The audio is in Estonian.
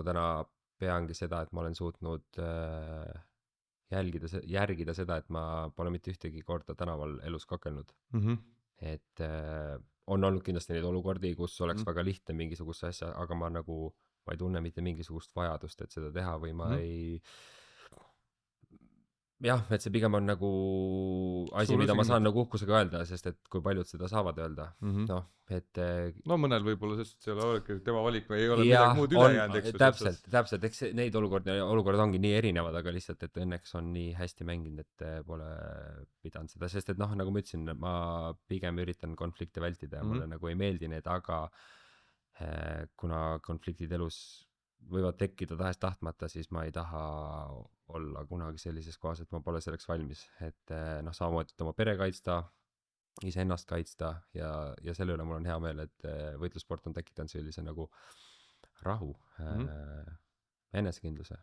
täna peangi seda, et ma olen suutnud järgida seda, et ma pole mitte ühtegi korda tänaval elus kakelnud. Et on olnud kindlasti neid olukordi, kus oleks väga lihtne mingisugust asja, aga ma ei tunne mitte mingisugust vajadust, et seda teha või ma ei... Jah, et see pigem on nagu asi, Sulle mida ma saan signaal. nagu uhkusega öelda, sest et kui paljud seda saavad öelda. Noh, et No mõnel võib-olla, sest seal olegi tema valik või ei ole jah, midagi muud üle jäänud, eks ju. täpselt, eks neid olukorrad ongi nii erinevad, aga lihtsalt, et õnneks on nii hästi mänginud, et pole pidanud seda, sest et noh, nagu ma ütlesin, ma pigem üritan konflikte vältida ja mulle nagu ei meeldi need, aga kuna konfliktid elus võivad tekkida tahes-tahtmata, siis ma ei taha olla kunagi sellises kohas, et ma pole selleks valmis, et noh, samamoodi oma pere kaitsta, iseennast kaitsta ja selle üle mul on hea meel, et võitlussport on tekitanud sellise nagu rahu, enesekindluse.